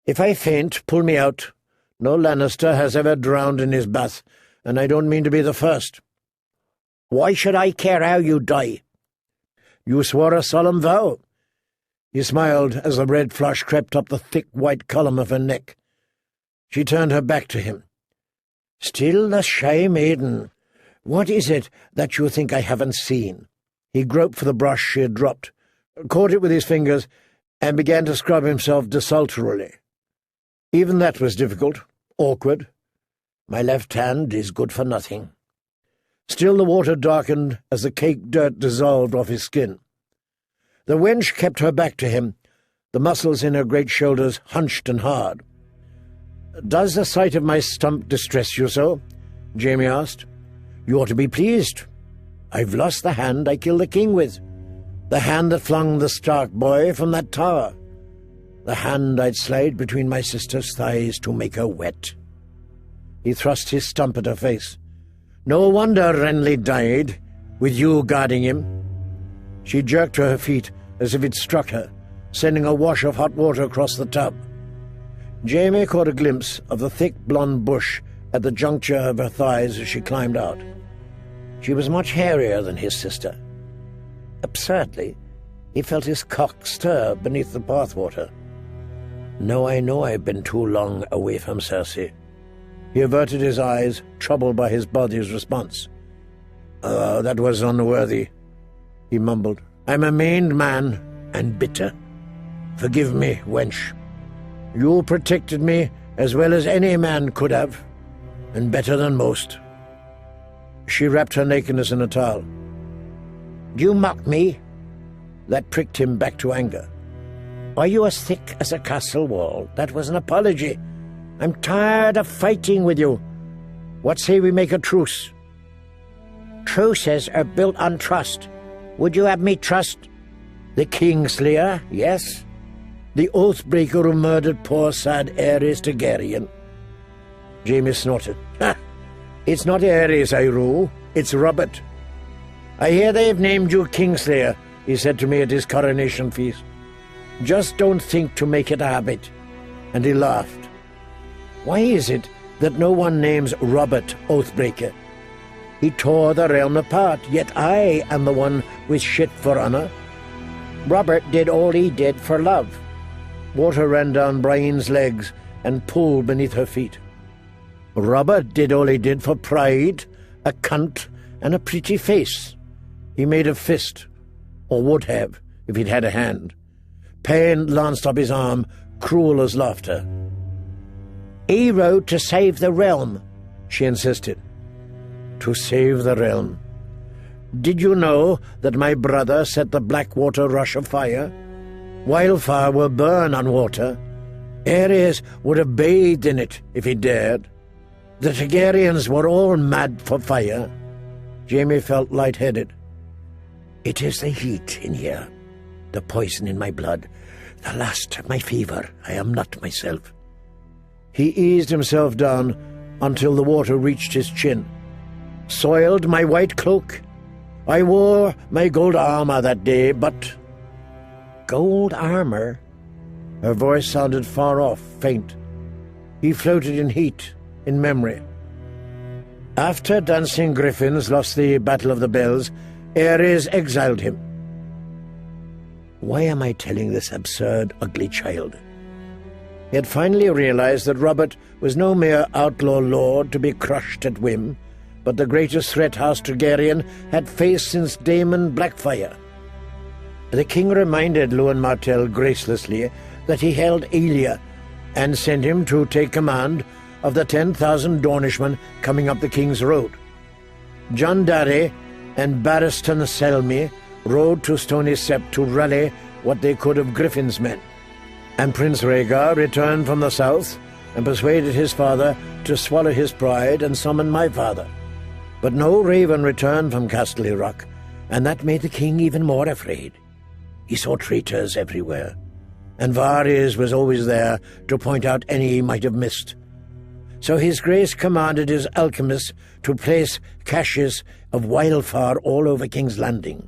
If I faint, pull me out. No Lannister has ever drowned in his bath, and I don't mean to be the first. Why should I care how you die? You swore a solemn vow. He smiled as the red flush crept up the thick white column of her neck. She turned her back to him. Still the shy maiden. What is it that you think I haven't seen? He groped for the brush she had dropped, caught it with his fingers, and began to scrub himself desultorily. Even that was difficult, awkward. My left hand is good for nothing. Still the water darkened as the caked dirt dissolved off his skin. The wench kept her back to him, the muscles in her great shoulders hunched and hard. "Does the sight of my stump distress you so?" Jaime asked. "You ought to be pleased. I've lost the hand I killed the king with, the hand that flung the Stark boy from that tower, the hand I'd slide between my sister's thighs to make her wet." He thrust his stump at her face. "No wonder Renly died, with you guarding him." She jerked to her feet as if it struck her, sending a wash of hot water across the tub. Jaime caught a glimpse of the thick blonde bush at the juncture of her thighs as she climbed out. She was much hairier than his sister. Absurdly, he felt his cock stir beneath the bathwater. "No, I know I've been too long away from Cersei." He averted his eyes, troubled by his body's response. That was unworthy," he mumbled. "I'm a maimed man, and bitter. Forgive me, wench. You protected me as well as any man could have, and better than most." She wrapped her nakedness in a towel. "Do you mock me?" That pricked him back to anger. "Are you as thick as a castle wall? That was an apology. I'm tired of fighting with you. What say we make a truce?" "Truces are built on trust. Would you have me trust the Kingslayer, yes? The oath-breaker who murdered poor sad Aerys Targaryen?" Jaime snorted. "Ha! It's not Aerys I rule, it's Robert. I hear they've named you Kingslayer," he said to me at his coronation feast. "Just don't think to make it a habit." And he laughed. "Why is it that no one names Robert Oathbreaker? He tore the realm apart, yet I am the one with shit for honor. Robert did all he did for love." Water ran down Brienne's legs and pooled beneath her feet. "Robert did all he did for pride, a cunt, and a pretty face. He made a fist, or would have, if he'd had a hand." Pain lanced up his arm, cruel as laughter. "He rode to save the realm," she insisted. "To save the realm. Did you know that my brother set the Blackwater rush afire? Wildfire will burn on water. Aerys would have bathed in it if he dared. The Targaryens were all mad for fire." Jaime felt light-headed. "It is the heat in here, the poison in my blood, the last of my fever. I am not myself." He eased himself down until the water reached his chin. "Soiled my white cloak? I wore my gold armor that day, but—" "Gold armor?" Her voice sounded far off, faint. He floated in heat, in memory. "After Dancing Griffins lost the Battle of the Bells, Aerys exiled him." Why am I telling this absurd, ugly child? He had finally realized that Robert was no mere outlaw lord to be crushed at whim, but the greatest threat House Targaryen had faced since Daemon Blackfyre. The king reminded Lewin Martell gracelessly that he held Elia, and sent him to take command of the 10,000 Dornishmen coming up the king's road. Jon Darry and Barristan Selmy rode to Stony Sept to rally what they could of Griffin's men, and Prince Rhaegar returned from the south and persuaded his father to swallow his pride and summon my father. But no raven returned from Casterly Rock, and that made the king even more afraid. He saw traitors everywhere, and Varys was always there to point out any he might have missed. So his grace commanded his alchemists to place caches of wildfire all over King's Landing.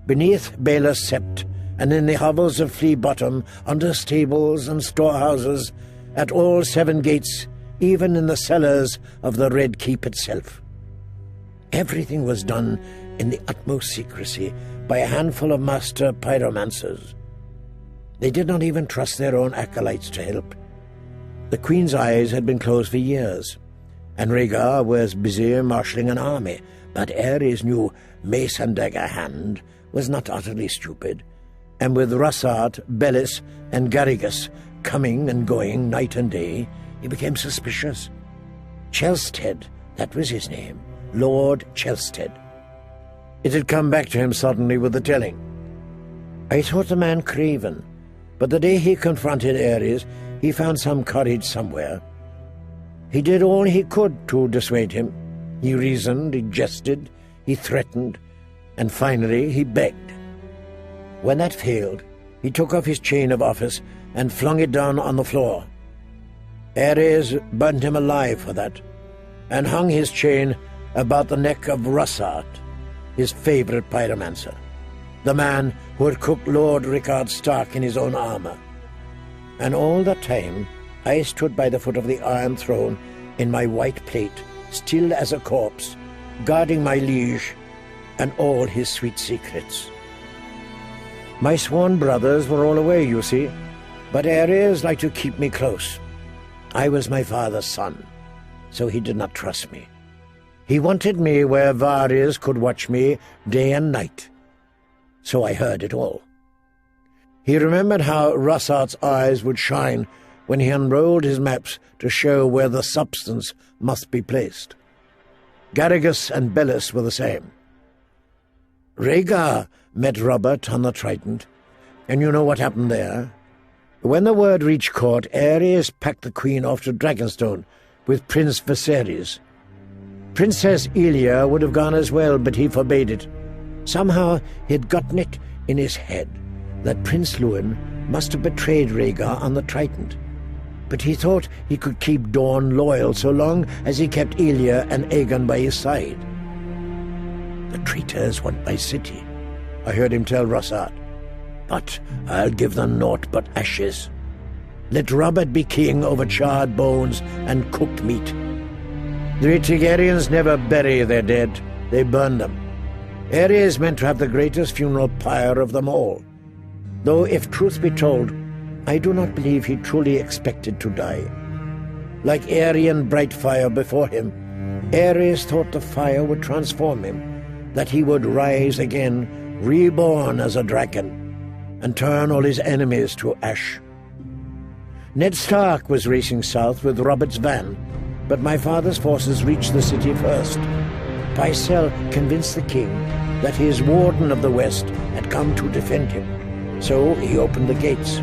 Beneath Baelor Sept, and in the hovels of Flea Bottom, under stables and storehouses, at all 7 gates, even in the cellars of the Red Keep itself. Everything was done in the utmost secrecy by a handful of master pyromancers. They did not even trust their own acolytes to help. The Queen's eyes had been closed for years, and Rhaegar was busy marshalling an army, but Aerys' new mace and dagger hand was not utterly stupid, and with Rossart, Bellis, and Garrigus coming and going night and day, he became suspicious. Chelstead, that was his name, Lord Chelstead. It had come back to him suddenly with the telling. I thought the man craven, but the day he confronted Aerys, he found some courage somewhere. He did all he could to dissuade him. He reasoned, he jested, he threatened, and finally he begged. When that failed, he took off his chain of office and flung it down on the floor. Aerys burnt him alive for that, and hung his chain about the neck of Rossart, his favourite pyromancer, the man who had cooked Lord Rickard Stark in his own armour. And all that time I stood by the foot of the Iron Throne in my white plate, still as a corpse, guarding my liege and all his sweet secrets. My sworn brothers were all away, you see, but Aerys liked to keep me close. I was my father's son, so he did not trust me. He wanted me where Varys could watch me day and night. So I heard it all. He remembered how Rossart's eyes would shine when he unrolled his maps to show where the substance must be placed. Garrigus and Bellis were the same. Rhaegar met Robert on the Trident, and you know what happened there. When the word reached court, Aerys packed the Queen off to Dragonstone with Prince Viserys. Princess Elia would have gone as well, but he forbade it. Somehow he had gotten it in his head that Prince Lewin must have betrayed Rhaegar on the Trident, but he thought he could keep Dorne loyal so long as he kept Elia and Aegon by his side. The traitors want my city, I heard him tell Rossart, but I'll give them naught but ashes. Let Robert be king over charred bones and cooked meat. The Targaryens never bury their dead, they burn them. Aerys meant to have the greatest funeral pyre of them all, though if truth be told, I do not believe he truly expected to die. Like Aryan Brightfire before him, Aerys thought the fire would transform him, that he would rise again, reborn as a dragon, and turn all his enemies to ash. Ned Stark was racing south with Robert's van, but my father's forces reached the city first. Pycelle convinced the king that his warden of the west had come to defend him, so he opened the gates.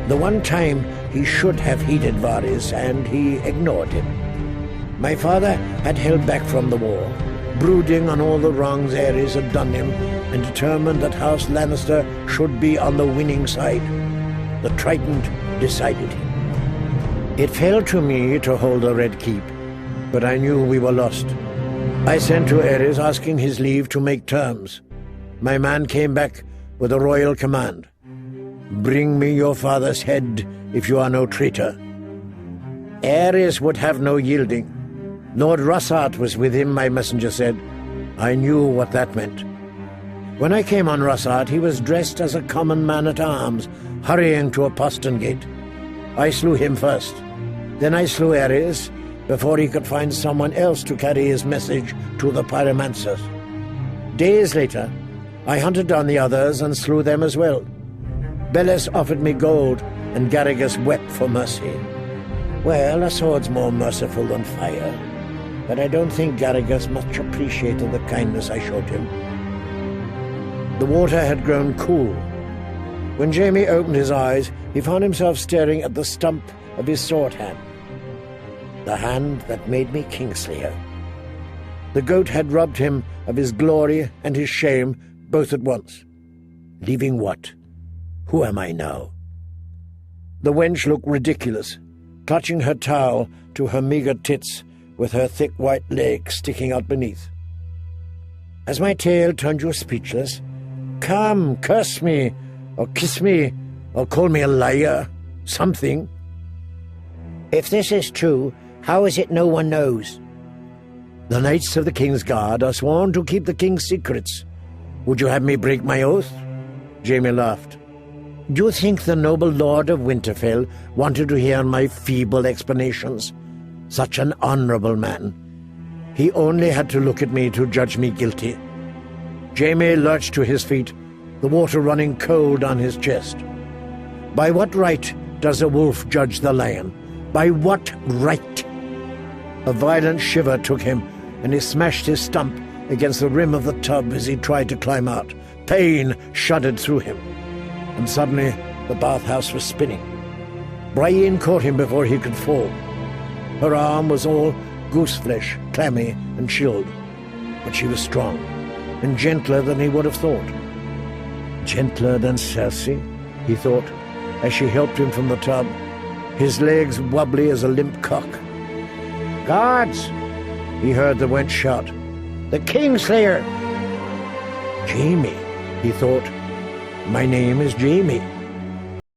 The one time he should have heeded Varys, and he ignored him. My father had held back from the war, brooding on all the wrongs Aerys had done him, and determined that House Lannister should be on the winning side. The Trident decided him. It fell to me to hold the Red Keep, but I knew we were lost. I sent to Aerys asking his leave to make terms. My man came back with a royal command. Bring me your father's head if you are no traitor. Aerys would have no yielding. Lord Rossart was with him, my messenger said. I knew what that meant. When I came on Rossart, he was dressed as a common man-at-arms, hurrying to a postern gate. I slew him first. Then I slew Aerys, before he could find someone else to carry his message to the pyromancers. Days later, I hunted down the others and slew them as well. Bellis offered me gold, and Garrigus wept for mercy. Well, a sword's more merciful than fire, but I don't think Garrigus much appreciated the kindness I showed him. The water had grown cool. When Jaime opened his eyes, he found himself staring at the stump of his sword hand. The hand that made me Kingslayer. The goat had robbed him of his glory and his shame both at once. Leaving what? Who am I now? The wench looked ridiculous, clutching her towel to her meagre tits with her thick white legs sticking out beneath. As my tale turned you speechless, come, curse me, or kiss me, or call me a liar. Something. If this is true, how is it no one knows? The knights of the King's Guard are sworn to keep the King's secrets. Would you have me break my oath? Jaime laughed. Do you think the noble Lord of Winterfell wanted to hear my feeble explanations? Such an honourable man. He only had to look at me to judge me guilty. Jaime lurched to his feet, the water running cold on his chest. By what right does a wolf judge the lion? By what right? A violent shiver took him, and he smashed his stump against the rim of the tub as he tried to climb out. Pain shuddered through him, and suddenly the bathhouse was spinning. Brienne caught him before he could fall. Her arm was all gooseflesh, clammy and chilled, but she was strong, and gentler than he would have thought. Gentler than Cersei, he thought, as she helped him from the tub, his legs wobbly as a limp cock. Guards! He heard the wench shout. The Kingslayer! Jaime, he thought. My name is Jaime.